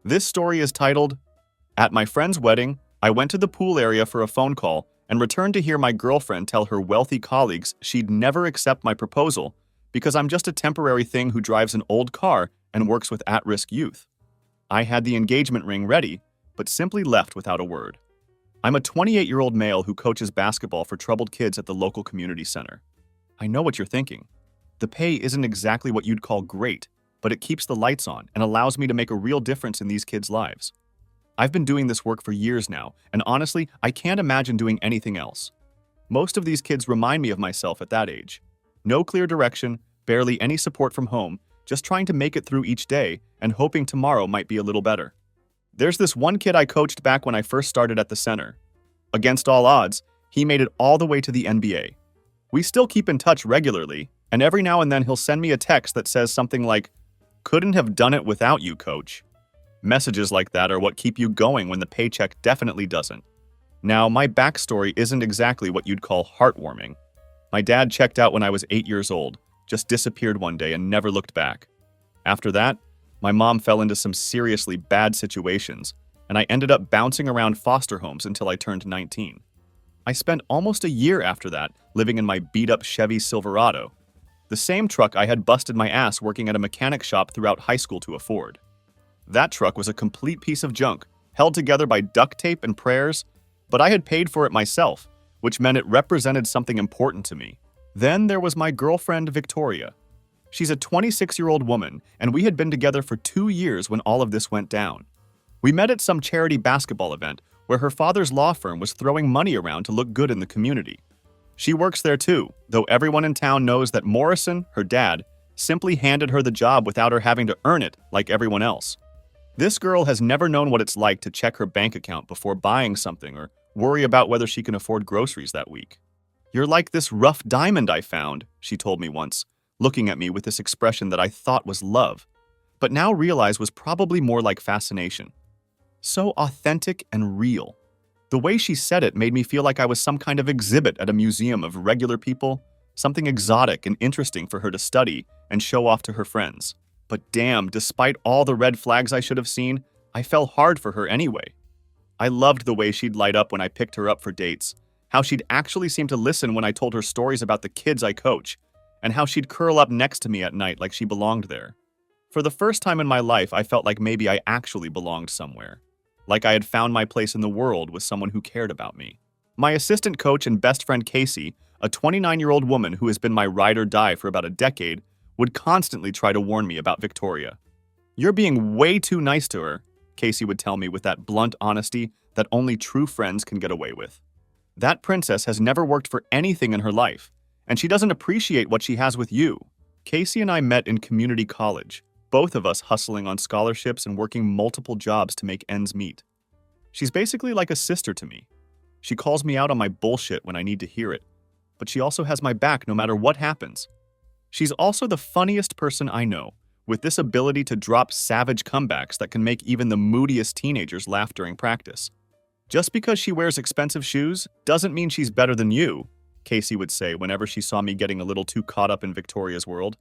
This story is titled, At My Friend's Wedding, I went to the pool area for a phone call and returned to hear my girlfriend tell her wealthy colleagues she'd never accept my proposal because I'm just a temporary thing who drives an old car and works with at-risk youth. I had the engagement ring ready, but simply left without a word. I'm a 28-year-old male who coaches basketball for troubled kids at the local community center. I know what you're thinking. The pay isn't exactly what you'd call great, but it keeps the lights on and allows me to make a real difference in these kids' lives. I've been doing this work for years now, and honestly, I can't imagine doing anything else. Most of these kids remind me of myself at that age. No clear direction, barely any support from home, just trying to make it through each day and hoping tomorrow might be a little better. There's this one kid I coached back when I first started at the center. Against all odds, he made it all the way to the NBA. We still keep in touch regularly, and every now and then he'll send me a text that says something like, "Couldn't have done it without you, coach." Messages like that are what keep you going when the paycheck definitely doesn't. Now, my backstory isn't exactly what you'd call heartwarming. My dad checked out when I was 8 years old, just disappeared one day and never looked back. After that, my mom fell into some seriously bad situations, and I ended up bouncing around foster homes until I turned 19. I spent almost a year after that living in my beat-up Chevy Silverado, the same truck I had busted my ass working at a mechanic shop throughout high school to afford. That truck was a complete piece of junk, held together by duct tape and prayers, but I had paid for it myself, which meant it represented something important to me. Then there was my girlfriend, Victoria. She's a 26-year-old woman, and we had been together for 2 years when all of this went down. We met at some charity basketball event where her father's law firm was throwing money around to look good in the community. She works there too, though everyone in town knows that Morrison, her dad, simply handed her the job without her having to earn it like everyone else. This girl has never known what it's like to check her bank account before buying something or worry about whether she can afford groceries that week. "You're like this rough diamond I found," she told me once, looking at me with this expression that I thought was love, but now realize was probably more like fascination. So authentic and real. The way she said it made me feel like I was some kind of exhibit at a museum of regular people, something exotic and interesting for her to study and show off to her friends. But damn, despite all the red flags I should have seen, I fell hard for her anyway. I loved the way she'd light up when I picked her up for dates, how she'd actually seem to listen when I told her stories about the kids I coach, and how she'd curl up next to me at night like she belonged there. For the first time in my life, I felt like maybe I actually belonged somewhere. Like I had found my place in the world with someone who cared about me. My assistant coach and best friend Casey, a 29-year-old woman who has been my ride or die for about a decade, would constantly try to warn me about Victoria. "You're being way too nice to her," Casey would tell me with that blunt honesty that only true friends can get away with. "That princess has never worked for anything in her life, and she doesn't appreciate what she has with you." Casey and I met in community college, both of us hustling on scholarships and working multiple jobs to make ends meet. She's basically like a sister to me. She calls me out on my bullshit when I need to hear it, but she also has my back no matter what happens. She's also the funniest person I know, with this ability to drop savage comebacks that can make even the moodiest teenagers laugh during practice. "Just because she wears expensive shoes doesn't mean she's better than you," Casey would say whenever she saw me getting a little too caught up in Victoria's world.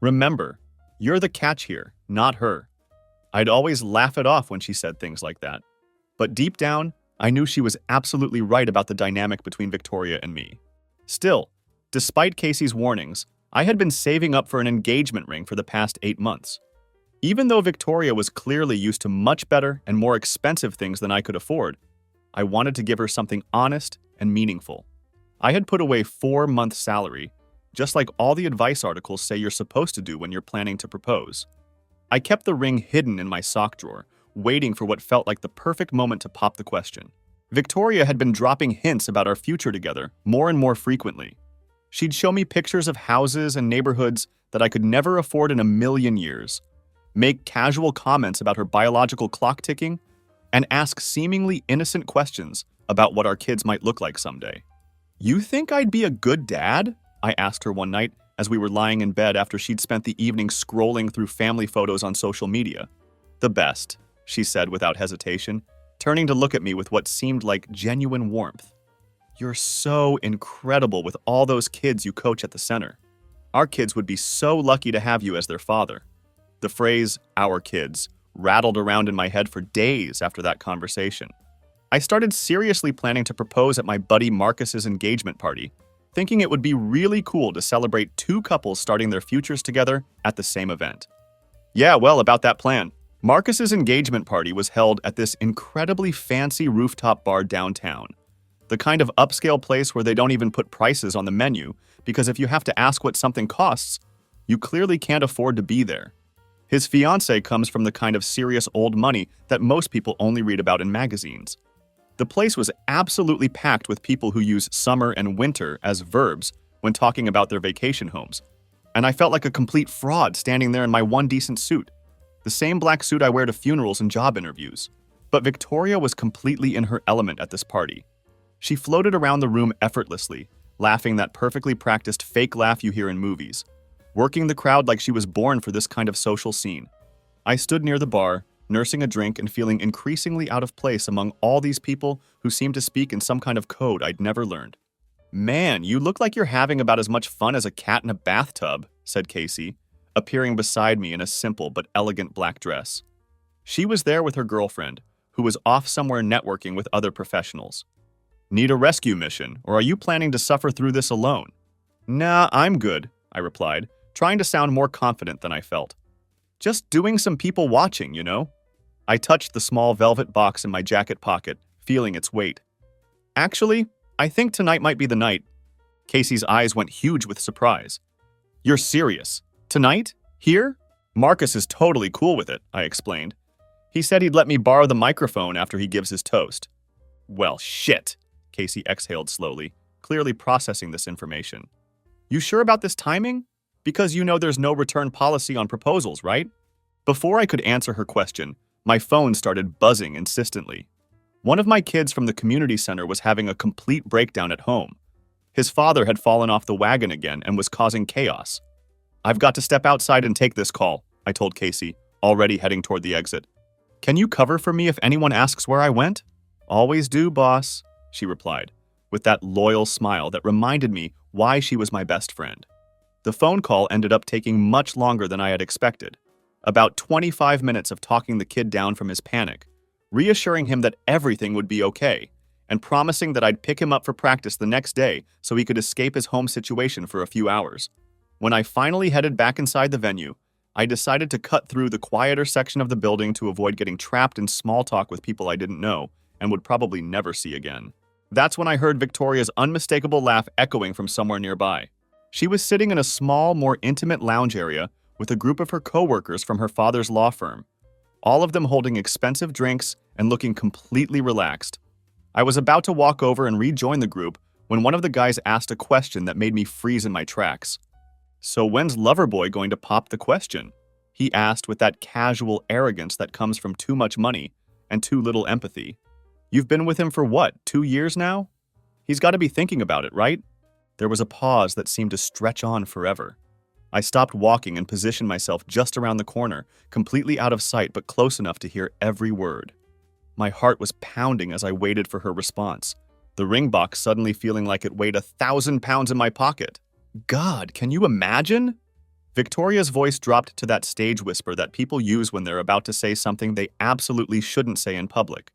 "Remember, you're the catch here, not her." I'd always laugh it off when she said things like that. But deep down, I knew she was absolutely right about the dynamic between Victoria and me. Still, despite Casey's warnings, I had been saving up for an engagement ring for the past 8 months. Even though Victoria was clearly used to much better and more expensive things than I could afford, I wanted to give her something honest and meaningful. I had put away 4 months' salary, just like all the advice articles say you're supposed to do when you're planning to propose. I kept the ring hidden in my sock drawer, waiting for what felt like the perfect moment to pop the question. Victoria had been dropping hints about our future together more and more frequently. She'd show me pictures of houses and neighborhoods that I could never afford in a million years, make casual comments about her biological clock ticking, and ask seemingly innocent questions about what our kids might look like someday. "You think I'd be a good dad?" I asked her one night as we were lying in bed after she'd spent the evening scrolling through family photos on social media. "The best," she said without hesitation, turning to look at me with what seemed like genuine warmth. "You're so incredible with all those kids you coach at the center. Our kids would be so lucky to have you as their father." The phrase, "our kids," rattled around in my head for days after that conversation. I started seriously planning to propose at my buddy Marcus's engagement party, thinking it would be really cool to celebrate two couples starting their futures together at the same event. Yeah, well, about that plan. Marcus's engagement party was held at this incredibly fancy rooftop bar downtown. The kind of upscale place where they don't even put prices on the menu, because if you have to ask what something costs, you clearly can't afford to be there. His fiancée comes from the kind of serious old money that most people only read about in magazines. The place was absolutely packed with people who use summer and winter as verbs when talking about their vacation homes, and I felt like a complete fraud standing there in my one decent suit, the same black suit I wear to funerals and job interviews. But Victoria was completely in her element at this party. She floated around the room effortlessly, laughing that perfectly practiced fake laugh you hear in movies, working the crowd like she was born for this kind of social scene. I stood near the bar, nursing a drink and feeling increasingly out of place among all these people who seemed to speak in some kind of code I'd never learned. "Man, you look like you're having about as much fun as a cat in a bathtub," said Casey, appearing beside me in a simple but elegant black dress. She was there with her girlfriend, who was off somewhere networking with other professionals. "Need a rescue mission, or are you planning to suffer through this alone?" "Nah, I'm good," I replied, trying to sound more confident than I felt. "Just doing some people watching, you know?" I touched the small velvet box in my jacket pocket, feeling its weight. "Actually, I think tonight might be the night." Casey's eyes went huge with surprise. "You're serious? Tonight? Here?" "Marcus is totally cool with it," I explained. "He said he'd let me borrow the microphone after he gives his toast." "Well, shit," Casey exhaled slowly, clearly processing this information. "You sure about this timing? Because you know there's no return policy on proposals, right?" Before I could answer her question, my phone started buzzing insistently. One of my kids from the community center was having a complete breakdown at home. His father had fallen off the wagon again and was causing chaos. "I've got to step outside and take this call," I told Casey, already heading toward the exit. "Can you cover for me if anyone asks where I went?" "Always do, boss," she replied, with that loyal smile that reminded me why she was my best friend. The phone call ended up taking much longer than I had expected. About 25 minutes of talking the kid down from his panic, reassuring him that everything would be okay, and promising that I'd pick him up for practice the next day so he could escape his home situation for a few hours. When I finally headed back inside the venue, I decided to cut through the quieter section of the building to avoid getting trapped in small talk with people I didn't know and would probably never see again. That's when I heard Victoria's unmistakable laugh echoing from somewhere nearby. She was sitting in a small, more intimate lounge area with a group of her coworkers from her father's law firm, all of them holding expensive drinks and looking completely relaxed. I was about to walk over and rejoin the group when one of the guys asked a question that made me freeze in my tracks. "So when's Loverboy going to pop the question?" he asked with that casual arrogance that comes from too much money and too little empathy. "You've been with him for what, 2 years now? He's got to be thinking about it, right?" There was a pause that seemed to stretch on forever. I stopped walking and positioned myself just around the corner, completely out of sight but close enough to hear every word. My heart was pounding as I waited for her response, the ring box suddenly feeling like it weighed 1,000 pounds in my pocket. God, can you imagine? Victoria's voice dropped to that stage whisper that people use when they're about to say something they absolutely shouldn't say in public.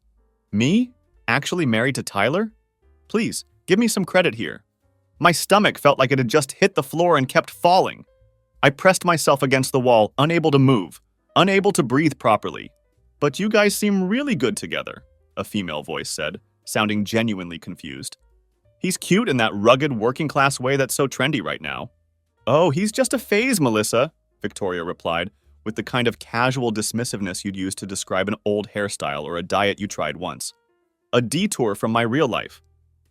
"Me? Actually married to Tyler? Please, give me some credit here." My stomach felt like it had just hit the floor and kept falling. I pressed myself against the wall, unable to move, unable to breathe properly. "But you guys seem really good together," a female voice said, sounding genuinely confused. "He's cute in that rugged working-class way that's so trendy right now." "Oh, he's just a phase, Melissa," Victoria replied, with the kind of casual dismissiveness you'd use to describe an old hairstyle or a diet you tried once. "A detour from my real life.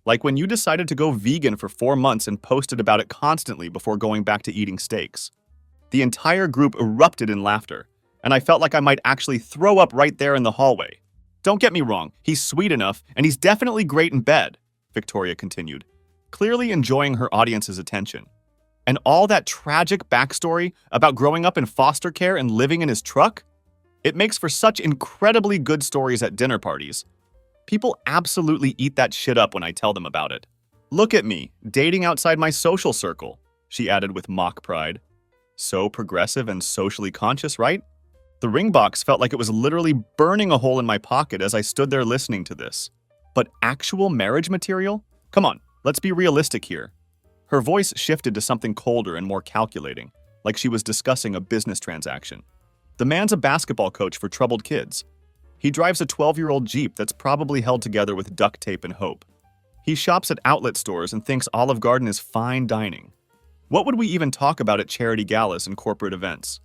Like when you decided to go vegan for 4 months and posted about it constantly before going back to eating steaks." The entire group erupted in laughter, and I felt like I might actually throw up right there in the hallway. "Don't get me wrong, he's sweet enough, and he's definitely great in bed," Victoria continued, clearly enjoying her audience's attention. "And all that tragic backstory about growing up in foster care and living in his truck? It makes for such incredibly good stories at dinner parties. People absolutely eat that shit up when I tell them about it. Look at me, dating outside my social circle," she added with mock pride. "So progressive and socially conscious, right?" The ring box felt like it was literally burning a hole in my pocket as I stood there listening to this. But actual marriage material? Come on, let's be realistic here. Her voice shifted to something colder and more calculating, like she was discussing a business transaction. The man's a basketball coach for troubled kids. He drives a 12-year-old Jeep that's probably held together with duct tape and hope. He shops at outlet stores and thinks Olive Garden is fine dining. What would we even talk about at charity galas and corporate events?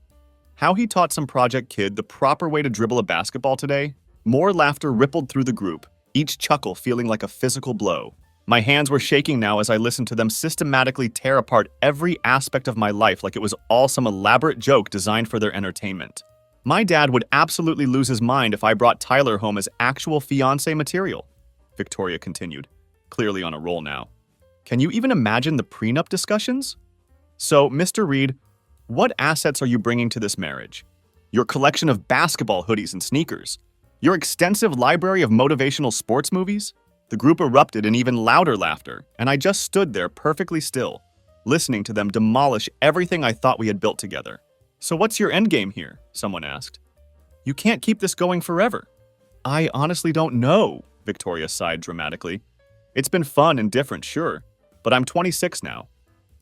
How he taught some project kid the proper way to dribble a basketball today? More laughter rippled through the group, each chuckle feeling like a physical blow. My hands were shaking now as I listened to them systematically tear apart every aspect of my life like it was all some elaborate joke designed for their entertainment. My dad would absolutely lose his mind if I brought Tyler home as actual fiancé material, Victoria continued, clearly on a roll now. Can you even imagine the prenup discussions? So, Mr. Reed, what assets are you bringing to this marriage? Your collection of basketball hoodies and sneakers? Your extensive library of motivational sports movies? The group erupted in even louder laughter, and I just stood there perfectly still, listening to them demolish everything I thought we had built together. So what's your endgame here? Someone asked. You can't keep this going forever. I honestly don't know, Victoria sighed dramatically. It's been fun and different, sure, but I'm 26 now.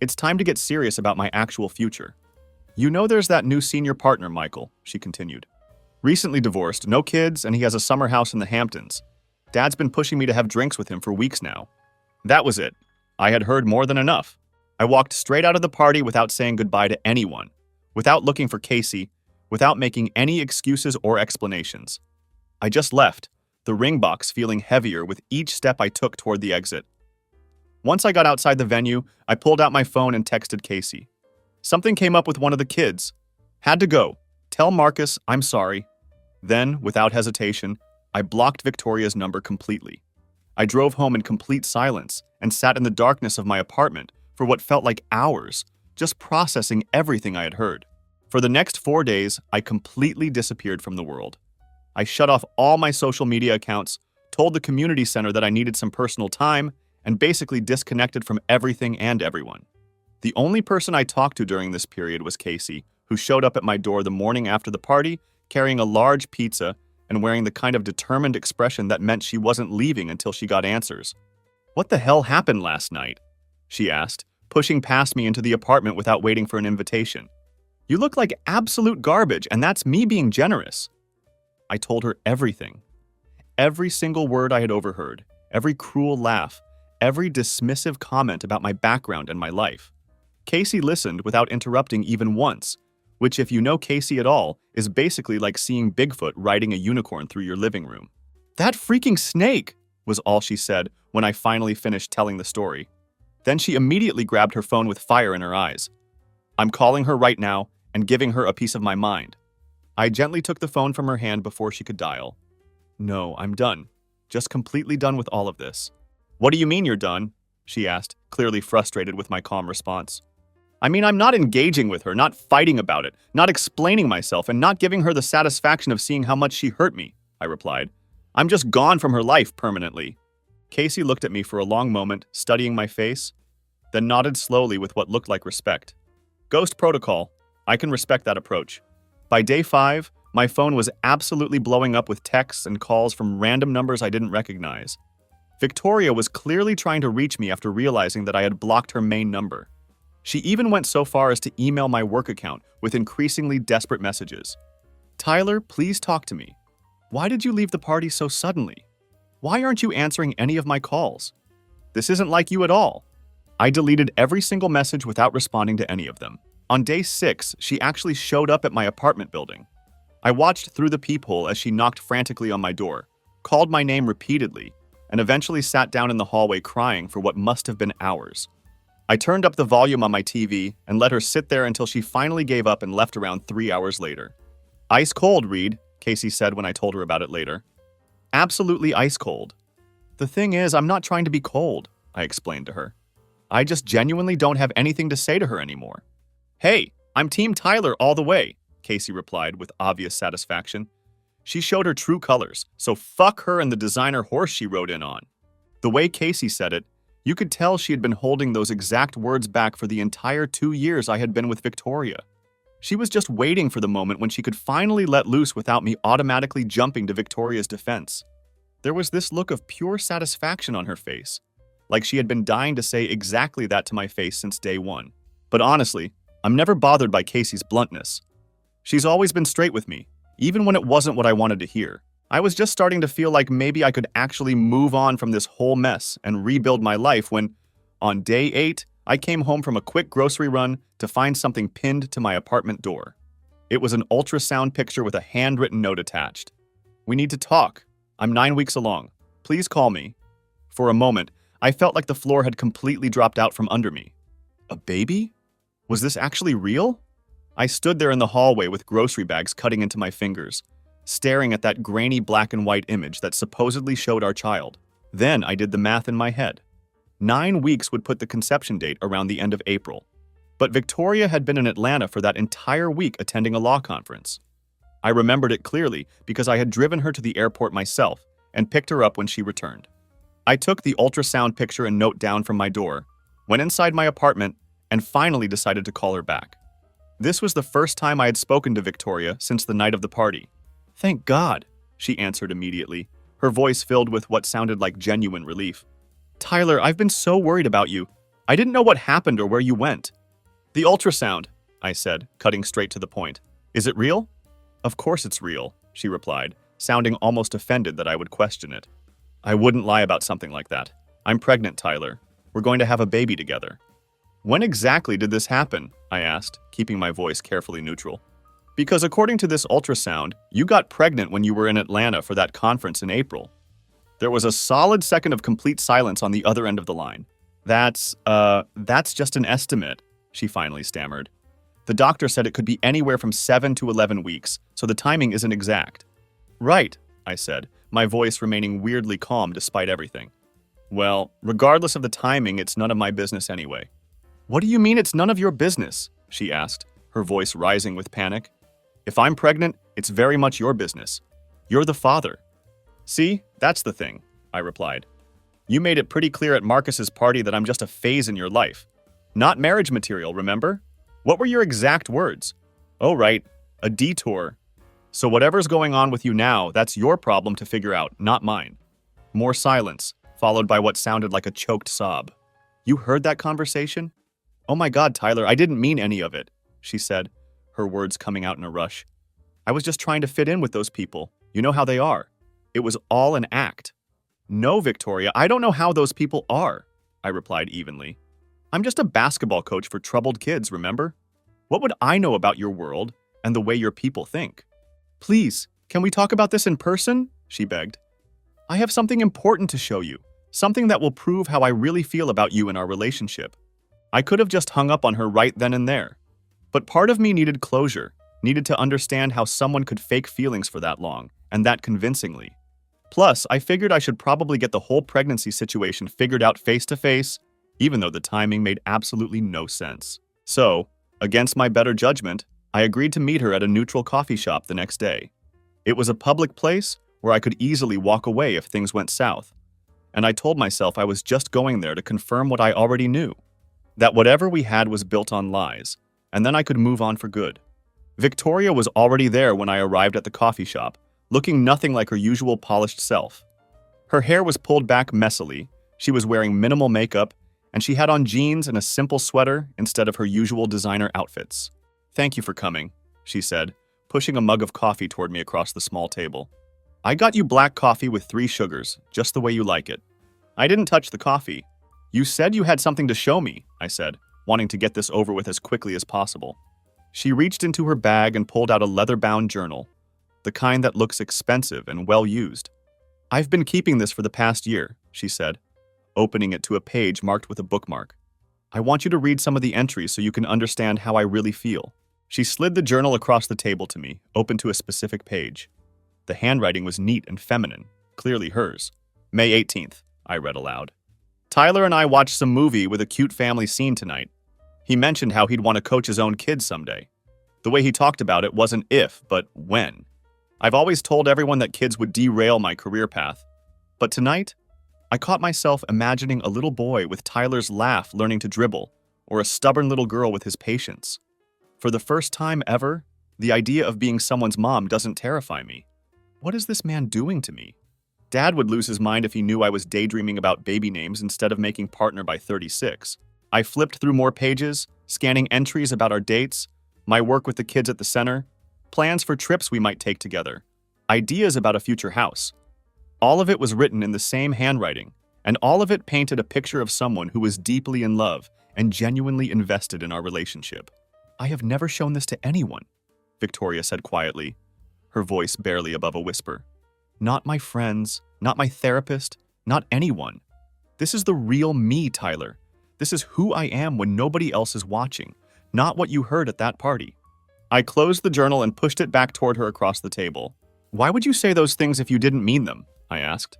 It's time to get serious about my actual future. You know there's that new senior partner, Michael, she continued. Recently divorced, no kids, and he has a summer house in the Hamptons. Dad's been pushing me to have drinks with him for weeks now. That was it. I had heard more than enough. I walked straight out of the party without saying goodbye to anyone, without looking for Casey, without making any excuses or explanations. I just left, the ring box feeling heavier with each step I took toward the exit. Once I got outside the venue, I pulled out my phone and texted Casey. Something came up with one of the kids. Had to go. Tell Marcus I'm sorry. Then, without hesitation, I blocked Victoria's number completely. I drove home in complete silence and sat in the darkness of my apartment for what felt like hours, just processing everything I had heard. For the next 4 days, I completely disappeared from the world. I shut off all my social media accounts, told the community center that I needed some personal time, and basically disconnected from everything and everyone. The only person I talked to during this period was Casey, who showed up at my door the morning after the party, carrying a large pizza and wearing the kind of determined expression that meant she wasn't leaving until she got answers. What the hell happened last night? She asked, pushing past me into the apartment without waiting for an invitation. You look like absolute garbage, and that's me being generous. I told her everything. Every single word I had overheard, every cruel laugh, every dismissive comment about my background and my life. Casey listened without interrupting even once, which, if you know Casey at all, is basically like seeing Bigfoot riding a unicorn through your living room. That freaking snake, was all she said when I finally finished telling the story. Then she immediately grabbed her phone with fire in her eyes. I'm calling her right now and giving her a piece of my mind. I gently took the phone from her hand before she could dial. No, I'm done. Just completely done with all of this. What do you mean you're done? She asked, clearly frustrated with my calm response. I mean, I'm not engaging with her, not fighting about it, not explaining myself, and not giving her the satisfaction of seeing how much she hurt me, I replied. I'm just gone from her life permanently. Casey looked at me for a long moment, studying my face, then nodded slowly with what looked like respect. Ghost protocol. I can respect that approach. By day 5, my phone was absolutely blowing up with texts and calls from random numbers I didn't recognize. Victoria was clearly trying to reach me after realizing that I had blocked her main number. She even went so far as to email my work account with increasingly desperate messages. Tyler, please talk to me. Why did you leave the party so suddenly? Why aren't you answering any of my calls? This isn't like you at all. I deleted every single message without responding to any of them. On day 6, she actually showed up at my apartment building. I watched through the peephole as she knocked frantically on my door, called my name repeatedly, and eventually sat down in the hallway crying for what must have been hours. I turned up the volume on my TV and let her sit there until she finally gave up and left around 3 hours later. Ice cold, Reed, Casey said when I told her about it later. Absolutely ice cold. The thing is, I'm not trying to be cold, I explained to her. I just genuinely don't have anything to say to her anymore. Hey, I'm Team Tyler all the way, Casey replied with obvious satisfaction. She showed her true colors, so fuck her and the designer horse she rode in on. The way Casey said it, you could tell she had been holding those exact words back for the entire 2 years I had been with Victoria. She was just waiting for the moment when she could finally let loose without me automatically jumping to Victoria's defense. There was this look of pure satisfaction on her face, like she had been dying to say exactly that to my face since day one. But honestly, I'm never bothered by Casey's bluntness. She's always been straight with me, even when it wasn't what I wanted to hear. I was just starting to feel like maybe I could actually move on from this whole mess and rebuild my life when, on day 8, I came home from a quick grocery run to find something pinned to my apartment door. It was an ultrasound picture with a handwritten note attached. "We need to talk. I'm 9 weeks along. Please call me." For a moment, I felt like the floor had completely dropped out from under me. A baby? Was this actually real? I stood there in the hallway with grocery bags cutting into my fingers, staring at that grainy black and white image that supposedly showed our child. Then I did the math in my head. 9 weeks would put the conception date around the end of April. But Victoria had been in Atlanta for that entire week attending a law conference. I remembered it clearly because I had driven her to the airport myself and picked her up when she returned. I took the ultrasound picture and note down from my door, went inside my apartment, and finally decided to call her back. This was the first time I had spoken to Victoria since the night of the party. "Thank God," she answered immediately, her voice filled with what sounded like genuine relief. "Tyler, I've been so worried about you. I didn't know what happened or where you went." "The ultrasound," I said, cutting straight to the point. "Is it real?" "Of course it's real," she replied, sounding almost offended that I would question it. "I wouldn't lie about something like that. I'm pregnant, Tyler. We're going to have a baby together." "When exactly did this happen?" I asked, keeping my voice carefully neutral. "Because according to this ultrasound, you got pregnant when you were in Atlanta for that conference in April." There was a solid second of complete silence on the other end of the line. That's just an estimate," she finally stammered. "The doctor said it could be anywhere from 7 to 11 weeks, so the timing isn't exact." "Right," I said, my voice remaining weirdly calm despite everything. "Well, regardless of the timing, it's none of my business anyway." "What do you mean it's none of your business?" she asked, her voice rising with panic. "If I'm pregnant, it's very much your business. You're the father." "See, that's the thing," I replied. "You made it pretty clear at Marcus's party that I'm just a phase in your life. Not marriage material, remember? What were your exact words?" "Oh, right, a detour. So whatever's going on with you now, that's your problem to figure out, not mine." More silence, followed by what sounded like a choked sob. "You heard that conversation?" "Oh my God, Tyler, I didn't mean any of it," she said, her words coming out in a rush. "I was just trying to fit in with those people. You know how they are. It was all an act." "No, Victoria, I don't know how those people are," I replied evenly. "I'm just a basketball coach for troubled kids, remember? What would I know about your world and the way your people think?" "Please, can we talk about this in person?" she begged. "I have something important to show you, something that will prove how I really feel about you and our relationship." I could have just hung up on her right then and there. But part of me needed closure, needed to understand how someone could fake feelings for that long, and that convincingly. Plus, I figured I should probably get the whole pregnancy situation figured out face to face, even though the timing made absolutely no sense. So, against my better judgment, I agreed to meet her at a neutral coffee shop the next day. It was a public place where I could easily walk away if things went south. And I told myself I was just going there to confirm what I already knew, that whatever we had was built on lies, and then I could move on for good. Victoria was already there when I arrived at the coffee shop, looking nothing like her usual polished self. Her hair was pulled back messily, she was wearing minimal makeup, and she had on jeans and a simple sweater instead of her usual designer outfits. "Thank you for coming," she said, pushing a mug of coffee toward me across the small table. "I got you black coffee with 3 sugars, just the way you like it." I didn't touch the coffee. "You said you had something to show me," I said, wanting to get this over with as quickly as possible. She reached into her bag and pulled out a leather-bound journal, the kind that looks expensive and well-used. "I've been keeping this for the past year," she said, opening it to a page marked with a bookmark. "I want you to read some of the entries so you can understand how I really feel." She slid the journal across the table to me, open to a specific page. The handwriting was neat and feminine, clearly hers. "May 18th, I read aloud. "Tyler and I watched some movie with a cute family scene tonight. He mentioned how he'd want to coach his own kids someday. The way he talked about it wasn't if, but when. I've always told everyone that kids would derail my career path. But tonight, I caught myself imagining a little boy with Tyler's laugh learning to dribble, or a stubborn little girl with his patience. For the first time ever, the idea of being someone's mom doesn't terrify me. What is this man doing to me? Dad would lose his mind if he knew I was daydreaming about baby names instead of making partner by 36. I flipped through more pages, scanning entries about our dates, my work with the kids at the center, plans for trips we might take together, ideas about a future house. All of it was written in the same handwriting, and all of it painted a picture of someone who was deeply in love and genuinely invested in our relationship. I have never shown this to anyone, Victoria said quietly, her voice barely above a whisper. Not my friends, not my therapist, not anyone. This is the real me, Tyler. This is who I am when nobody else is watching, not what you heard at that party. I closed the journal and pushed it back toward her across the table. Why would you say those things if you didn't mean them? I asked.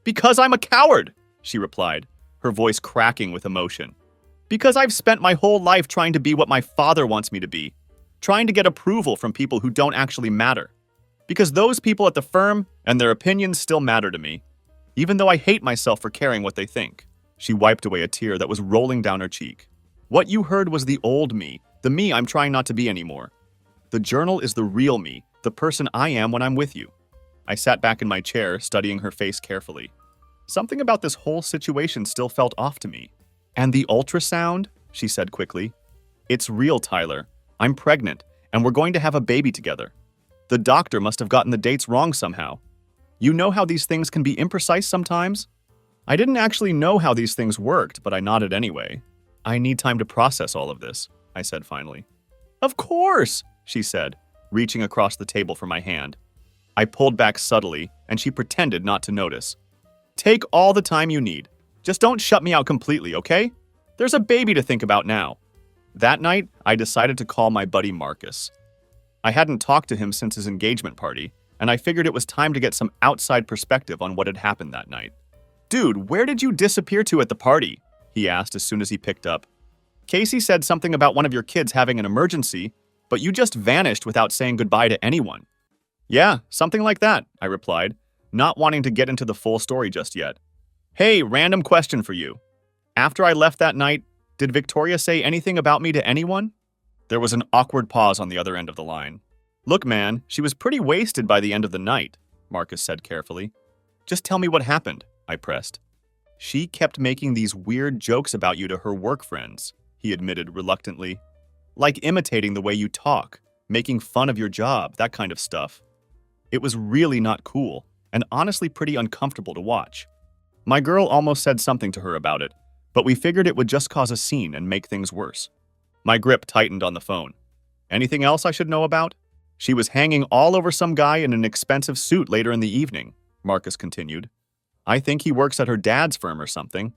Because I'm a coward, she replied, her voice cracking with emotion. Because I've spent my whole life trying to be what my father wants me to be, trying to get approval from people who don't actually matter. Because those people at the firm and their opinions still matter to me, even though I hate myself for caring what they think. She wiped away a tear that was rolling down her cheek. What you heard was the old me, the me I'm trying not to be anymore. The journal is the real me, the person I am when I'm with you. I sat back in my chair, studying her face carefully. Something about this whole situation still felt off to me. And the ultrasound? She said quickly. It's real, Tyler. I'm pregnant, and we're going to have a baby together. The doctor must have gotten the dates wrong somehow. You know how these things can be imprecise sometimes? I didn't actually know how these things worked, but I nodded anyway. I need time to process all of this, I said finally. Of course, she said, reaching across the table for my hand. I pulled back subtly, and she pretended not to notice. Take all the time you need. Just don't shut me out completely, okay? There's a baby to think about now. That night, I decided to call my buddy Marcus. I hadn't talked to him since his engagement party, and I figured it was time to get some outside perspective on what had happened that night. Dude, where did you disappear to at the party? He asked as soon as he picked up. Casey said something about one of your kids having an emergency, but you just vanished without saying goodbye to anyone. Yeah, something like that, I replied, not wanting to get into the full story just yet. Hey, random question for you. After I left that night, did Victoria say anything about me to anyone? There was an awkward pause on the other end of the line. Look, man, she was pretty wasted by the end of the night, Marcus said carefully. Just tell me what happened, I pressed. She kept making these weird jokes about you to her work friends, he admitted reluctantly. Like imitating the way you talk, making fun of your job, that kind of stuff. It was really not cool, and honestly pretty uncomfortable to watch. My girl almost said something to her about it, but we figured it would just cause a scene and make things worse. My grip tightened on the phone. Anything else I should know about? She was hanging all over some guy in an expensive suit later in the evening, Marcus continued. I think he works at her dad's firm or something.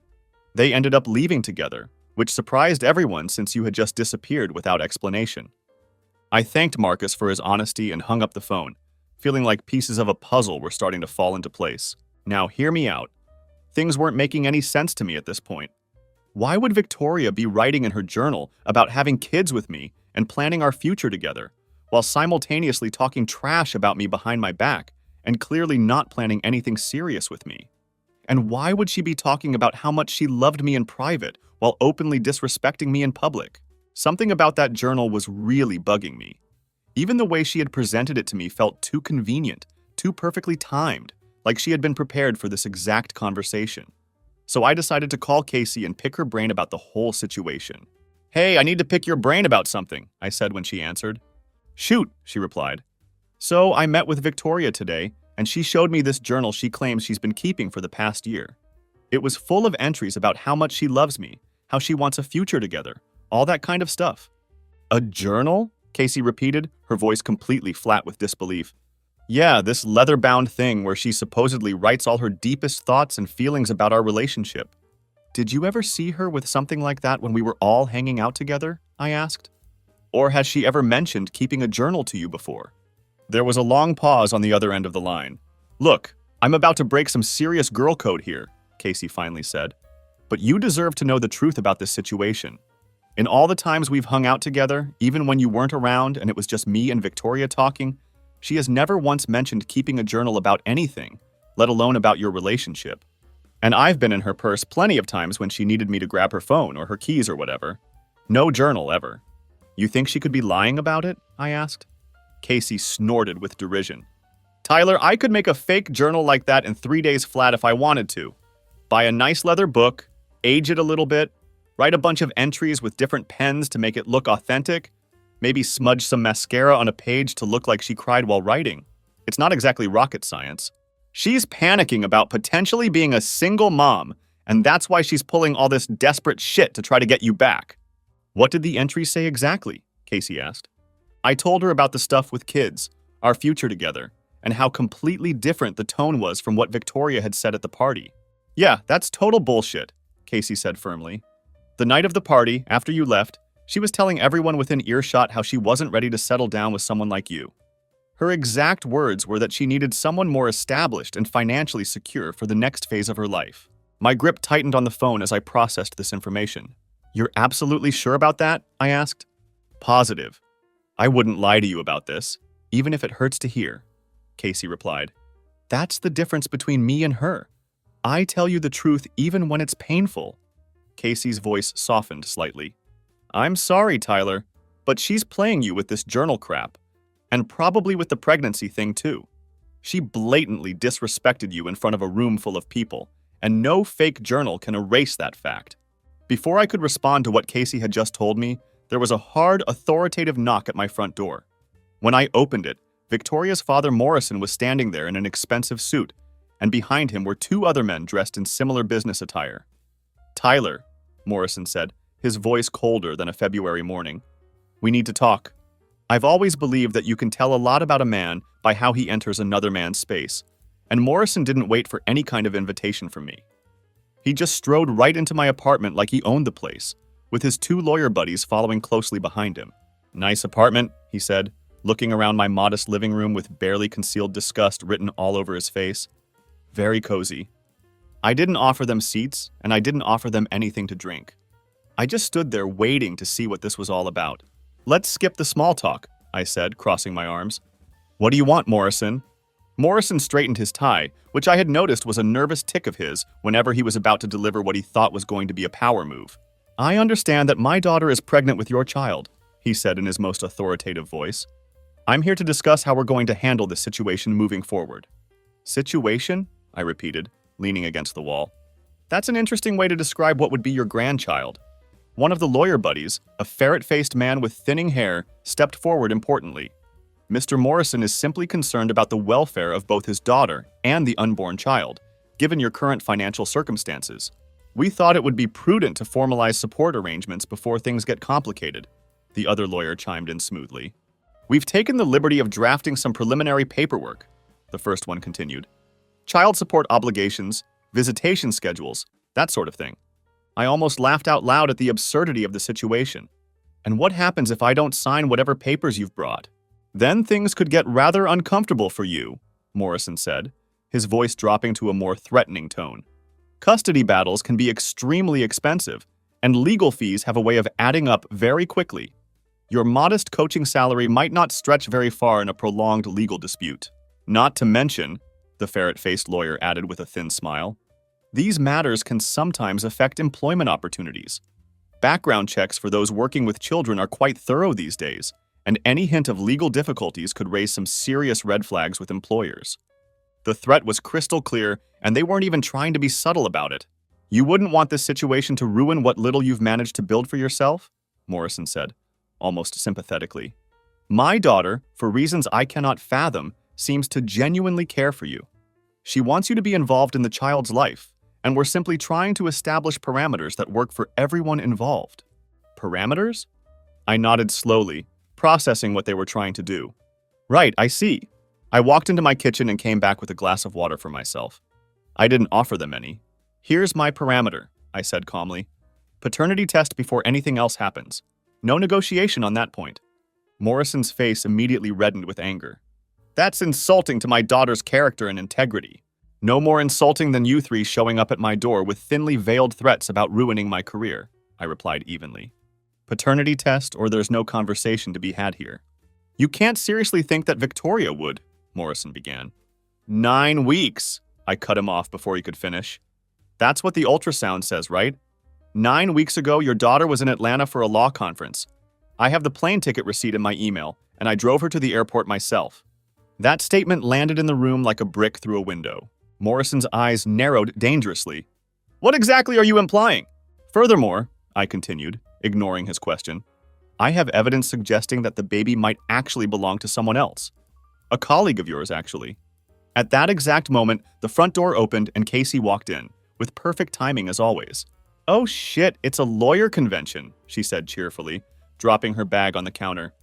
They ended up leaving together, which surprised everyone since you had just disappeared without explanation. I thanked Marcus for his honesty and hung up the phone, feeling like pieces of a puzzle were starting to fall into place. Now hear me out. Things weren't making any sense to me at this point. Why would Victoria be writing in her journal about having kids with me and planning our future together, while simultaneously talking trash about me behind my back and clearly not planning anything serious with me? And why would she be talking about how much she loved me in private while openly disrespecting me in public? Something about that journal was really bugging me. Even the way she had presented it to me felt too convenient, too perfectly timed, like she had been prepared for this exact conversation. So I decided to call Casey and pick her brain about the whole situation. Hey, I need to pick your brain about something, I said when she answered. Shoot, she replied. So I met with Victoria today, and she showed me this journal she claims she's been keeping for the past year. It was full of entries about how much she loves me, how she wants a future together, all that kind of stuff. A journal? Casey repeated, her voice completely flat with disbelief. Yeah, this leather-bound thing where she supposedly writes all her deepest thoughts and feelings about our relationship. Did you ever see her with something like that when we were all hanging out together? I asked. Or has she ever mentioned keeping a journal to you before? There was a long pause on the other end of the line. Look, I'm about to break some serious girl code here, Casey finally said. But you deserve to know the truth about this situation. In all the times we've hung out together, even when you weren't around and it was just me and Victoria talking, she has never once mentioned keeping a journal about anything, let alone about your relationship. And I've been in her purse plenty of times when she needed me to grab her phone or her keys or whatever. No journal ever. You think she could be lying about it? I asked. Casey snorted with derision. Tyler, I could make a fake journal like that in 3 days flat if I wanted to. Buy a nice leather book, age it a little bit, write a bunch of entries with different pens to make it look authentic, maybe smudge some mascara on a page to look like she cried while writing. It's not exactly rocket science. She's panicking about potentially being a single mom, and that's why she's pulling all this desperate shit to try to get you back. What did the entries say exactly? Casey asked. I told her about the stuff with kids, our future together, and how completely different the tone was from what Victoria had said at the party. Yeah, that's total bullshit, Casey said firmly. The night of the party, after you left, she was telling everyone within earshot how she wasn't ready to settle down with someone like you. Her exact words were that she needed someone more established and financially secure for the next phase of her life. My grip tightened on the phone as I processed this information. You're absolutely sure about that? I asked. Positive. I wouldn't lie to you about this, even if it hurts to hear, Casey replied. That's the difference between me and her. I tell you the truth even when it's painful. Casey's voice softened slightly. I'm sorry, Tyler, but she's playing you with this journal crap. And probably with the pregnancy thing, too. She blatantly disrespected you in front of a room full of people, and no fake journal can erase that fact. Before I could respond to what Casey had just told me, there was a hard, authoritative knock at my front door. When I opened it, Victoria's father Morrison was standing there in an expensive suit, and behind him were 2 other men dressed in similar business attire. Tyler, Morrison said, his voice colder than a February morning. We need to talk. I've always believed that you can tell a lot about a man by how he enters another man's space, and Morrison didn't wait for any kind of invitation from me. He just strode right into my apartment like he owned the place, with his 2 lawyer buddies following closely behind him. Nice apartment, he said, looking around my modest living room with barely concealed disgust written all over his face. Very cozy. I didn't offer them seats, and I didn't offer them anything to drink. I just stood there waiting to see what this was all about. Let's skip the small talk, I said, crossing my arms. What do you want, Morrison? Morrison straightened his tie, which I had noticed was a nervous tick of his whenever he was about to deliver what he thought was going to be a power move. I understand that my daughter is pregnant with your child, he said in his most authoritative voice. I'm here to discuss how we're going to handle this situation moving forward. Situation? I repeated, leaning against the wall. That's an interesting way to describe what would be your grandchild. One of the lawyer buddies, a ferret-faced man with thinning hair, stepped forward importantly. Mr. Morrison is simply concerned about the welfare of both his daughter and the unborn child, given your current financial circumstances. We thought it would be prudent to formalize support arrangements before things get complicated, the other lawyer chimed in smoothly. We've taken the liberty of drafting some preliminary paperwork, the first one continued. Child support obligations, visitation schedules, that sort of thing. I almost laughed out loud at the absurdity of the situation. And what happens if I don't sign whatever papers you've brought? Then things could get rather uncomfortable for you, Morrison said, his voice dropping to a more threatening tone. Custody battles can be extremely expensive, and legal fees have a way of adding up very quickly. Your modest coaching salary might not stretch very far in a prolonged legal dispute. Not to mention, the ferret-faced lawyer added with a thin smile, these matters can sometimes affect employment opportunities. Background checks for those working with children are quite thorough these days, and any hint of legal difficulties could raise some serious red flags with employers. The threat was crystal clear, and they weren't even trying to be subtle about it. You wouldn't want this situation to ruin what little you've managed to build for yourself? Morrison said, almost sympathetically. My daughter, for reasons I cannot fathom, seems to genuinely care for you. She wants you to be involved in the child's life, and we're simply trying to establish parameters that work for everyone involved. Parameters? I nodded slowly, processing what they were trying to do. Right, I see. I walked into my kitchen and came back with a glass of water for myself. I didn't offer them any. Here's my parameter, I said calmly. Paternity test before anything else happens. No negotiation on that point. Morrison's face immediately reddened with anger. That's insulting to my daughter's character and integrity. No more insulting than you 3 showing up at my door with thinly veiled threats about ruining my career, I replied evenly. Paternity test or there's no conversation to be had here. You can't seriously think that Victoria would, Morrison began. 9 weeks, I cut him off before he could finish. That's what the ultrasound says, right? 9 weeks ago, your daughter was in Atlanta for a law conference. I have the plane ticket receipt in my email, and I drove her to the airport myself. That statement landed in the room like a brick through a window. Morrison's eyes narrowed dangerously. What exactly are you implying? Furthermore, I continued, ignoring his question, I have evidence suggesting that the baby might actually belong to someone else. A colleague of yours, actually. At that exact moment, the front door opened and Casey walked in, with perfect timing as always. Oh shit, it's a lawyer convention, she said cheerfully, dropping her bag on the counter.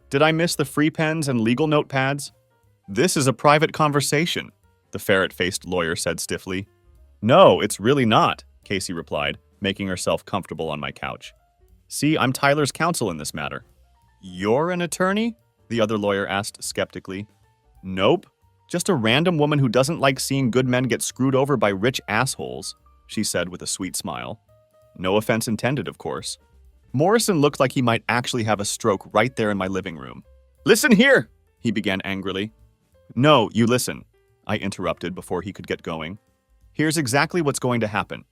Did I miss the free pens and legal notepads? This is a private conversation, the ferret-faced lawyer said stiffly. No, it's really not, Casey replied, making herself comfortable on my couch. See, I'm Tyler's counsel in this matter. You're an attorney? The other lawyer asked skeptically. Nope, just a random woman who doesn't like seeing good men get screwed over by rich assholes, she said with a sweet smile. No offense intended, of course. Morrison looked like he might actually have a stroke right there in my living room. Listen here, he began angrily. No, you listen, I interrupted before he could get going. Here's exactly what's going to happen.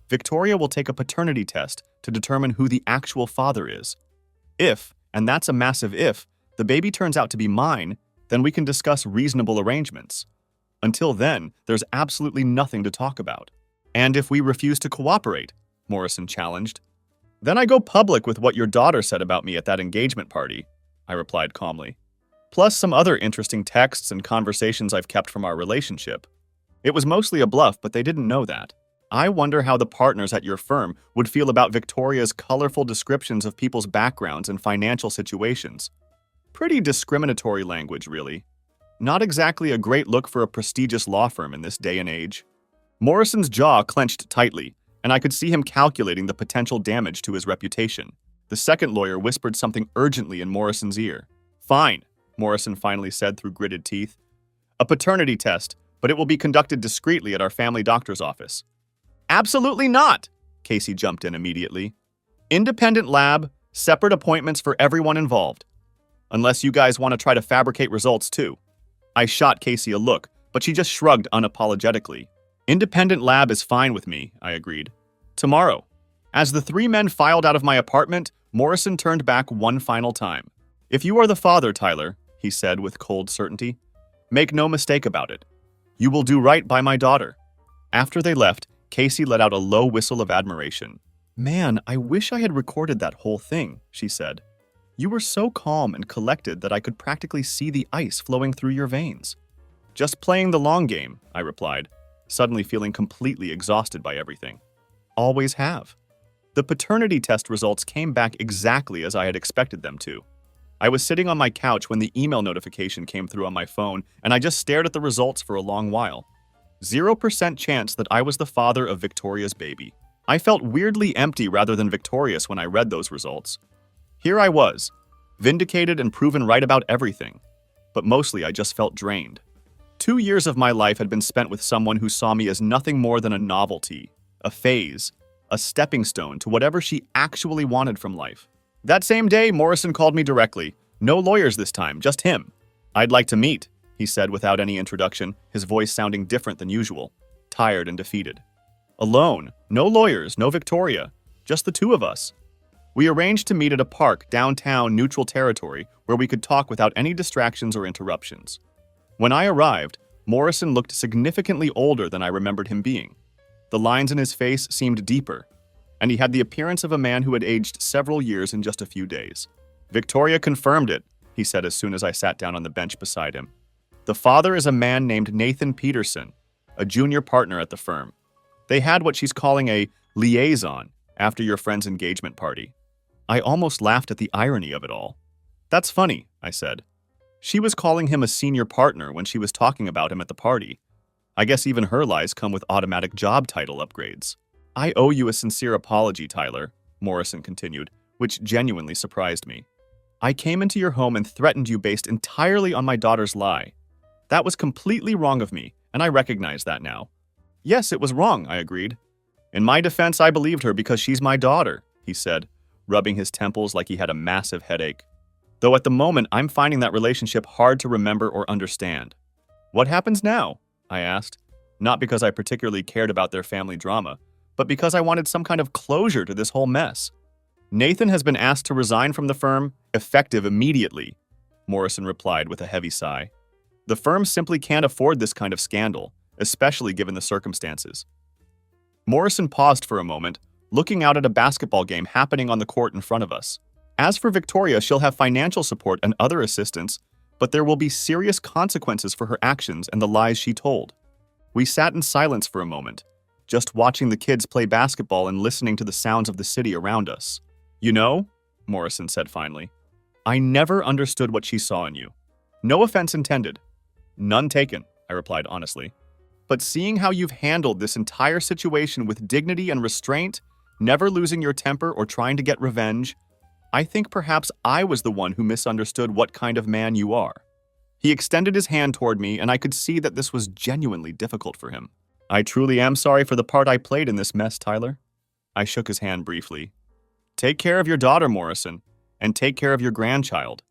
Victoria will take a paternity test to determine who the actual father is. If, and that's a massive if, the baby turns out to be mine, then we can discuss reasonable arrangements. Until then, there's absolutely nothing to talk about. And if we refuse to cooperate, Morrison challenged, then I go public with what your daughter said about me at that engagement party, I replied calmly. Plus some other interesting texts and conversations I've kept from our relationship. It was mostly a bluff, but they didn't know that. I wonder how the partners at your firm would feel about Victoria's colorful descriptions of people's backgrounds and financial situations. Pretty discriminatory language, really. Not exactly a great look for a prestigious law firm in this day and age. Morrison's jaw clenched tightly, and I could see him calculating the potential damage to his reputation. The second lawyer whispered something urgently in Morrison's ear. Fine, Morrison finally said through gritted teeth. A paternity test, but it will be conducted discreetly at our family doctor's office. Absolutely not, Casey jumped in immediately. Independent lab, separate appointments for everyone involved. Unless you guys want to try to fabricate results too. I shot Casey a look, but she just shrugged unapologetically. Independent lab is fine with me, I agreed. Tomorrow. As the three men filed out of my apartment, Morrison turned back one final time. If you are the father, Tyler, he said with cold certainty, make no mistake about it. You will do right by my daughter. After they left, Casey let out a low whistle of admiration. Man, I wish I had recorded that whole thing, she said. You were so calm and collected that I could practically see the ice flowing through your veins. Just playing the long game, I replied, suddenly feeling completely exhausted by everything. Always have. The paternity test results came back exactly as I had expected them to. I was sitting on my couch when the email notification came through on my phone, and I just stared at the results for a long while. 0% chance that I was the father of Victoria's baby. I felt weirdly empty rather than victorious when I read those results. Here I was, vindicated and proven right about everything. But mostly I just felt drained. 2 years of my life had been spent with someone who saw me as nothing more than a novelty, a phase, a stepping stone to whatever she actually wanted from life. That same day, Morrison called me directly. No lawyers this time, just him. I'd like to meet, he said without any introduction, his voice sounding different than usual, tired and defeated. Alone, no lawyers, no Victoria, just the two of us. We arranged to meet at a park downtown neutral territory where we could talk without any distractions or interruptions. When I arrived, Morrison looked significantly older than I remembered him being. The lines in his face seemed deeper, and he had the appearance of a man who had aged several years in just a few days. Victoria confirmed it, he said as soon as I sat down on the bench beside him. The father is a man named Nathan Peterson, a junior partner at the firm. They had what she's calling a liaison after your friend's engagement party. I almost laughed at the irony of it all. That's funny, I said. She was calling him a senior partner when she was talking about him at the party. I guess even her lies come with automatic job title upgrades. I owe you a sincere apology, Tyler, Morrison continued, which genuinely surprised me. I came into your home and threatened you based entirely on my daughter's lie. That was completely wrong of me, and I recognize that now. Yes, it was wrong, I agreed. In my defense, I believed her because she's my daughter, he said, rubbing his temples like he had a massive headache. Though at the moment, I'm finding that relationship hard to remember or understand. What happens now? I asked, not because I particularly cared about their family drama, but because I wanted some kind of closure to this whole mess. Nathan has been asked to resign from the firm, effective immediately, Morrison replied with a heavy sigh. The firm simply can't afford this kind of scandal, especially given the circumstances. Morrison paused for a moment, looking out at a basketball game happening on the court in front of us. As for Victoria, she'll have financial support and other assistance, but there will be serious consequences for her actions and the lies she told. We sat in silence for a moment, just watching the kids play basketball and listening to the sounds of the city around us. You know, Morrison said finally, I never understood what she saw in you. No offense intended. None taken, I replied honestly. But seeing how you've handled this entire situation with dignity and restraint, never losing your temper or trying to get revenge, I think perhaps I was the one who misunderstood what kind of man you are. He extended his hand toward me, and I could see that this was genuinely difficult for him. I truly am sorry for the part I played in this mess, Tyler. I shook his hand briefly. Take care of your daughter, Morrison, and take care of your grandchild.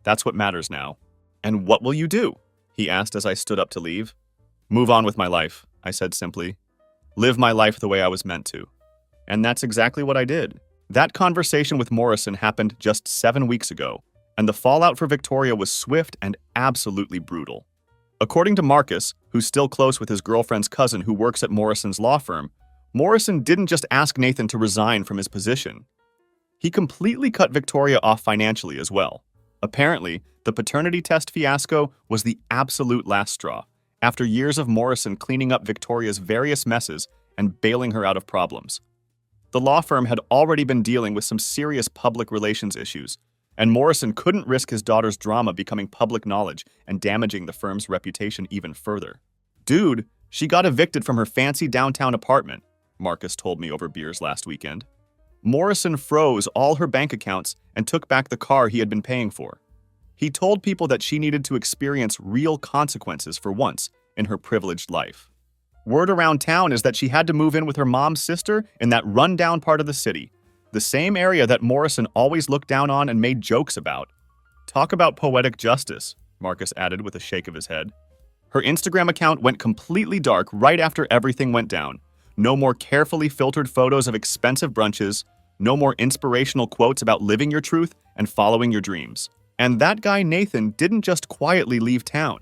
That's what matters now. And what will you do? He asked as I stood up to leave. Move on with my life, I said simply. Live my life the way I was meant to. And that's exactly what I did. That conversation with Morrison happened just 7 weeks ago, and the fallout for Victoria was swift and absolutely brutal. According to Marcus, who's still close with his girlfriend's cousin who works at Morrison's law firm, Morrison didn't just ask Nathan to resign from his position. He completely cut Victoria off financially as well. Apparently, the paternity test fiasco was the absolute last straw, after years of Morrison cleaning up Victoria's various messes and bailing her out of problems. The law firm had already been dealing with some serious public relations issues, and Morrison couldn't risk his daughter's drama becoming public knowledge and damaging the firm's reputation even further. Dude, she got evicted from her fancy downtown apartment, Marcus told me over beers last weekend. Morrison froze all her bank accounts and took back the car he had been paying for. He told people that she needed to experience real consequences for once in her privileged life. Word around town is that she had to move in with her mom's sister in that rundown part of the city, the same area that Morrison always looked down on and made jokes about. Talk about poetic justice, Marcus added with a shake of his head. Her Instagram account went completely dark right after everything went down. No more carefully filtered photos of expensive brunches, no more inspirational quotes about living your truth and following your dreams. And that guy Nathan didn't just quietly leave town.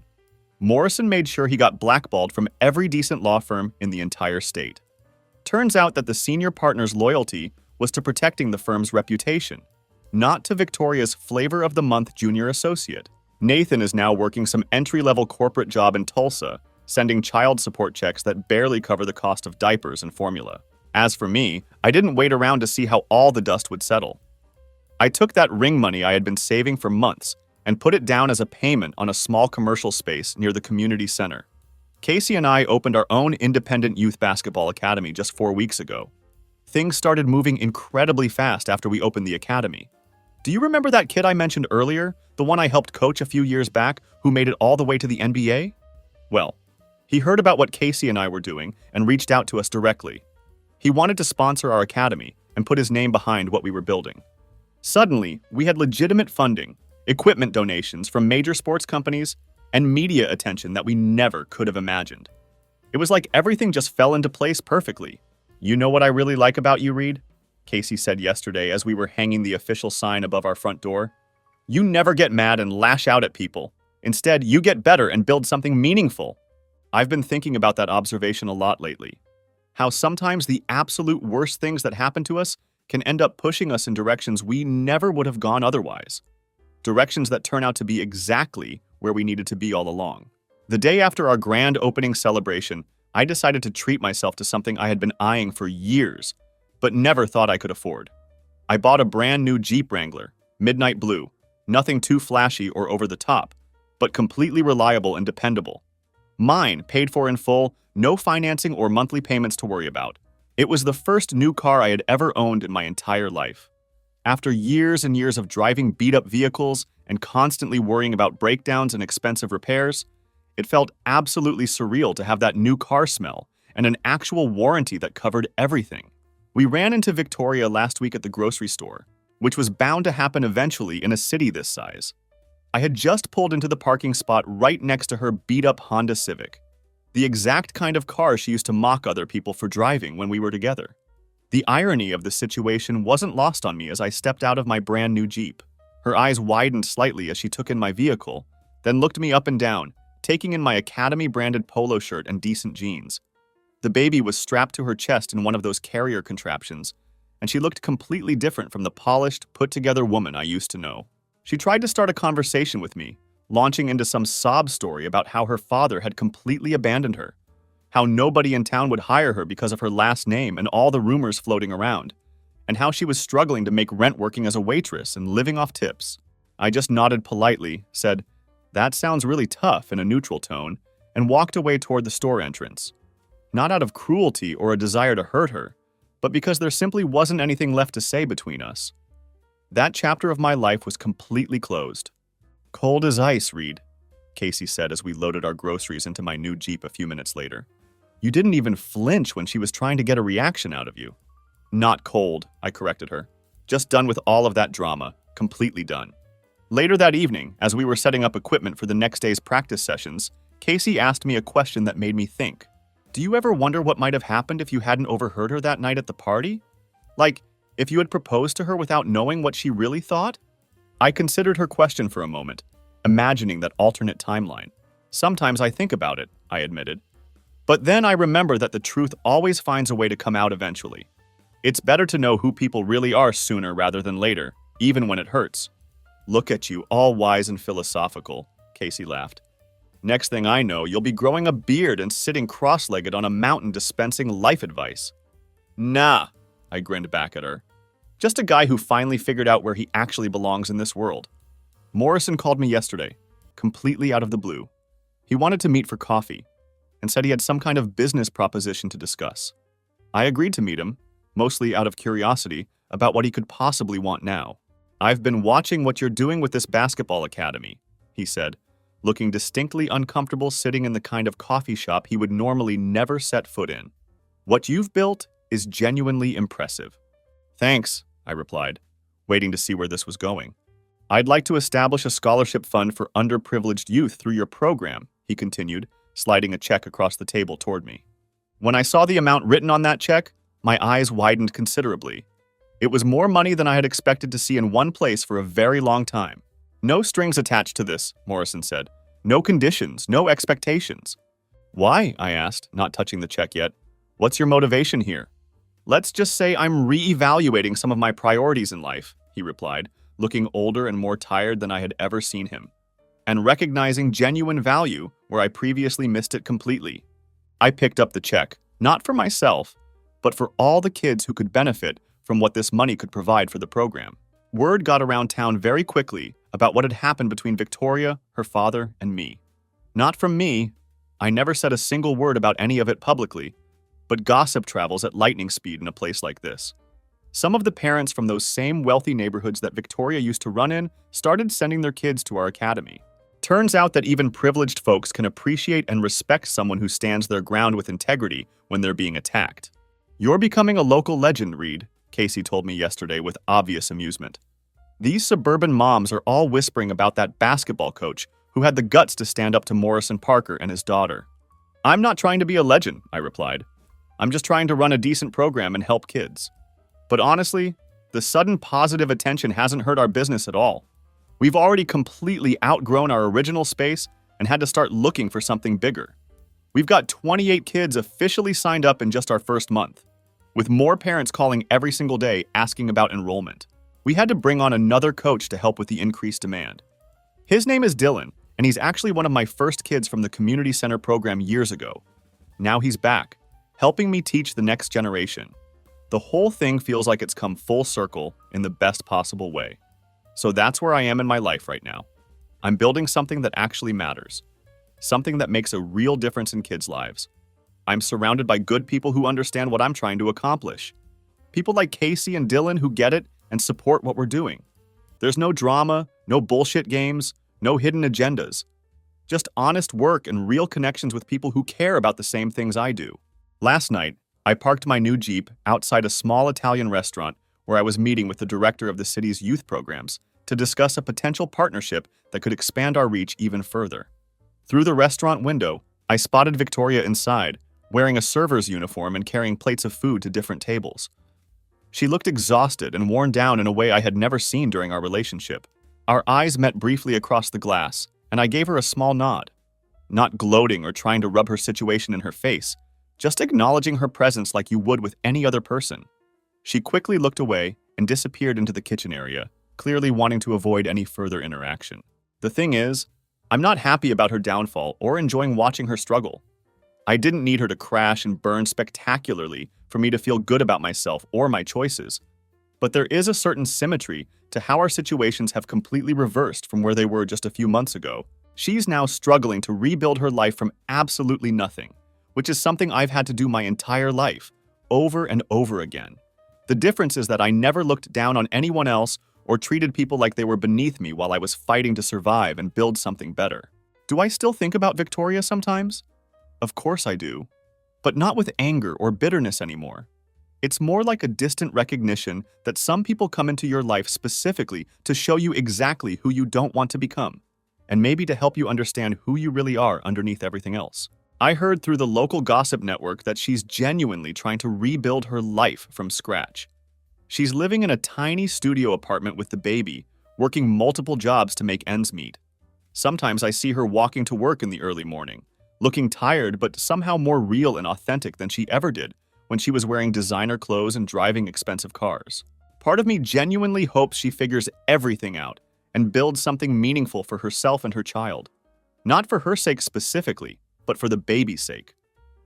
Morrison made sure he got blackballed from every decent law firm in the entire state. Turns out that the senior partner's loyalty was to protecting the firm's reputation, not to Victoria's flavor of the month junior associate. Nathan is now working some entry-level corporate job in Tulsa, sending child support checks that barely cover the cost of diapers and formula. As for me, I didn't wait around to see how all the dust would settle. I took that ring money I had been saving for months and put it down as a payment on a small commercial space near the community center. Casey and I opened our own independent youth basketball academy just 4 weeks ago. Things started moving incredibly fast after we opened the academy. Do you remember that kid I mentioned earlier, the one I helped coach a few years back, who made it all the way to the NBA? Well, he heard about what Casey and I were doing and reached out to us directly. He wanted to sponsor our academy and put his name behind what we were building. Suddenly, we had legitimate funding, equipment donations from major sports companies, and media attention that we never could have imagined. It was like everything just fell into place perfectly. You know what I really like about you, Reed? Casey said yesterday as we were hanging the official sign above our front door. You never get mad and lash out at people. Instead, you get better and build something meaningful. I've been thinking about that observation a lot lately. How sometimes the absolute worst things that happen to us can end up pushing us in directions we never would have gone otherwise. Directions that turn out to be exactly where we needed to be all along. The day after our grand opening celebration, I decided to treat myself to something I had been eyeing for years, but never thought I could afford. I bought a brand new Jeep Wrangler, midnight blue, nothing too flashy or over the top, but completely reliable and dependable. Mine, paid for in full, no financing or monthly payments to worry about. It was the first new car I had ever owned in my entire life. After years and years of driving beat-up vehicles and constantly worrying about breakdowns and expensive repairs, it felt absolutely surreal to have that new car smell and an actual warranty that covered everything. We ran into Victoria last week at the grocery store, which was bound to happen eventually in a city this size. I had just pulled into the parking spot right next to her beat-up Honda Civic, the exact kind of car she used to mock other people for driving when we were together. The irony of the situation wasn't lost on me as I stepped out of my brand new Jeep. Her eyes widened slightly as she took in my vehicle, then looked me up and down, taking in my Academy-branded polo shirt and decent jeans. The baby was strapped to her chest in one of those carrier contraptions, and she looked completely different from the polished, put-together woman I used to know. She tried to start a conversation with me, launching into some sob story about how her father had completely abandoned her, how nobody in town would hire her because of her last name and all the rumors floating around, and how she was struggling to make rent working as a waitress and living off tips. I just nodded politely, said, "That sounds really tough," in a neutral tone, and walked away toward the store entrance. Not out of cruelty or a desire to hurt her, but because there simply wasn't anything left to say between us. That chapter of my life was completely closed. "Cold as ice, Reed," Casey said as we loaded our groceries into my new Jeep a few minutes later. "You didn't even flinch when she was trying to get a reaction out of you." "Not cold," I corrected her. "Just done with all of that drama. Completely done." Later that evening, as we were setting up equipment for the next day's practice sessions, Casey asked me a question that made me think. "Do you ever wonder what might have happened if you hadn't overheard her that night at the party? Like, if you had proposed to her without knowing what she really thought?" I considered her question for a moment, imagining that alternate timeline. "Sometimes I think about it," I admitted. "But then I remember that the truth always finds a way to come out eventually. It's better to know who people really are sooner rather than later, even when it hurts." "Look at you, all wise and philosophical," Casey laughed. "Next thing I know, you'll be growing a beard and sitting cross-legged on a mountain dispensing life advice." "Nah," I grinned back at her. "Just a guy who finally figured out where he actually belongs in this world." Morrison called me yesterday, completely out of the blue. He wanted to meet for coffee, and said he had some kind of business proposition to discuss. I agreed to meet him, mostly out of curiosity about what he could possibly want now. "I've been watching what you're doing with this basketball academy," he said, looking distinctly uncomfortable sitting in the kind of coffee shop he would normally never set foot in. "What you've built is genuinely impressive." "Thanks," I replied, waiting to see where this was going. "I'd like to establish a scholarship fund for underprivileged youth through your program," he continued, sliding a check across the table toward me. When I saw the amount written on that check, my eyes widened considerably. It was more money than I had expected to see in one place for a very long time. "No strings attached to this," Morrison said. "No conditions, no expectations." "Why?" I asked, not touching the check yet. "What's your motivation here?" "Let's just say I'm re-evaluating some of my priorities in life," he replied, looking older and more tired than I had ever seen him, "and recognizing genuine value where I previously missed it completely." I picked up the check, not for myself, but for all the kids who could benefit from what this money could provide for the program. Word got around town very quickly about what had happened between Victoria, her father, and me. Not from me. I never said a single word about any of it publicly, but gossip travels at lightning speed in a place like this. Some of the parents from those same wealthy neighborhoods that Victoria used to run in started sending their kids to our academy. Turns out that even privileged folks can appreciate and respect someone who stands their ground with integrity when they're being attacked. "You're becoming a local legend, Reed," Casey told me yesterday with obvious amusement. "These suburban moms are all whispering about that basketball coach who had the guts to stand up to Morrison Parker and his daughter." "I'm not trying to be a legend," I replied. "I'm just trying to run a decent program and help kids. But honestly, the sudden positive attention hasn't hurt our business at all. We've already completely outgrown our original space and had to start looking for something bigger. We've got 28 kids officially signed up in just our first month, with more parents calling every single day asking about enrollment. We had to bring on another coach to help with the increased demand. His name is Dylan, and he's actually one of my first kids from the community center program years ago. Now he's back, helping me teach the next generation. The whole thing feels like it's come full circle in the best possible way. So that's where I am in my life right now. I'm building something that actually matters, something that makes a real difference in kids' lives. I'm surrounded by good people who understand what I'm trying to accomplish. People like Casey and Dylan who get it and support what we're doing. There's no drama, no bullshit games, no hidden agendas. Just honest work and real connections with people who care about the same things I do. Last night, I parked my new Jeep outside a small Italian restaurant where I was meeting with the director of the city's youth programs to discuss a potential partnership that could expand our reach even further. Through the restaurant window, I spotted Victoria inside, wearing a server's uniform and carrying plates of food to different tables. She looked exhausted and worn down in a way I had never seen during our relationship. Our eyes met briefly across the glass, and I gave her a small nod. Not gloating or trying to rub her situation in her face, just acknowledging her presence like you would with any other person. She quickly looked away and disappeared into the kitchen area, clearly wanting to avoid any further interaction. The thing is, I'm not happy about her downfall or enjoying watching her struggle. I didn't need her to crash and burn spectacularly for me to feel good about myself or my choices. But there is a certain symmetry to how our situations have completely reversed from where they were just a few months ago. She's now struggling to rebuild her life from absolutely nothing, which is something I've had to do my entire life, over and over again. The difference is that I never looked down on anyone else or treated people like they were beneath me while I was fighting to survive and build something better. Do I still think about Victoria sometimes? Of course I do, but not with anger or bitterness anymore. It's more like a distant recognition that some people come into your life specifically to show you exactly who you don't want to become, and maybe to help you understand who you really are underneath everything else. I heard through the local gossip network that she's genuinely trying to rebuild her life from scratch. She's living in a tiny studio apartment with the baby, working multiple jobs to make ends meet. Sometimes I see her walking to work in the early morning, looking tired but somehow more real and authentic than she ever did when she was wearing designer clothes and driving expensive cars. Part of me genuinely hopes she figures everything out and builds something meaningful for herself and her child. Not for her sake specifically, but for the baby's sake.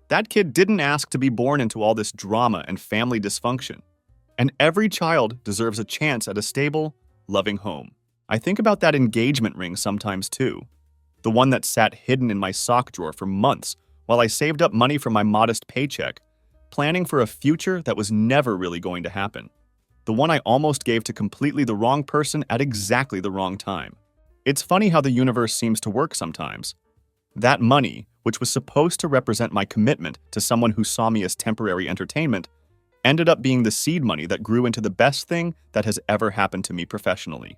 That kid didn't ask to be born into all this drama and family dysfunction. And every child deserves a chance at a stable, loving home. I think about that engagement ring sometimes too. The one that sat hidden in my sock drawer for months while I saved up money from my modest paycheck, planning for a future that was never really going to happen. The one I almost gave to completely the wrong person at exactly the wrong time. It's funny how the universe seems to work sometimes. That money, which was supposed to represent my commitment to someone who saw me as temporary entertainment, ended up being the seed money that grew into the best thing that has ever happened to me professionally.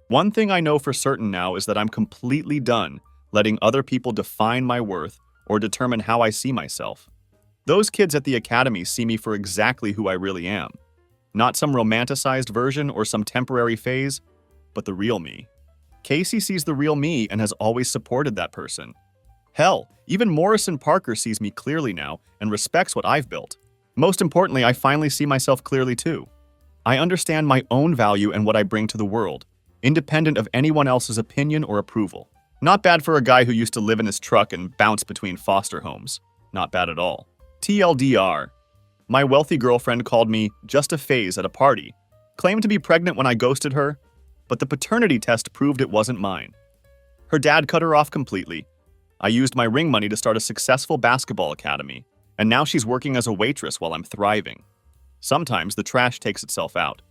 One thing I know for certain now is that I'm completely done letting other people define my worth or determine how I see myself. Those kids at the academy see me for exactly who I really am. Not some romanticized version or some temporary phase, but the real me. Casey sees the real me and has always supported that person. Hell, even Morrison Parker sees me clearly now and respects what I've built. Most importantly, I finally see myself clearly too. I understand my own value and what I bring to the world, independent of anyone else's opinion or approval. Not bad for a guy who used to live in his truck and bounce between foster homes. Not bad at all. TLDR. My wealthy girlfriend called me just a phase at a party, claimed to be pregnant when I ghosted her, but the paternity test proved it wasn't mine. Her dad cut her off completely. I used my ring money to start a successful basketball academy, and now she's working as a waitress while I'm thriving. Sometimes the trash takes itself out.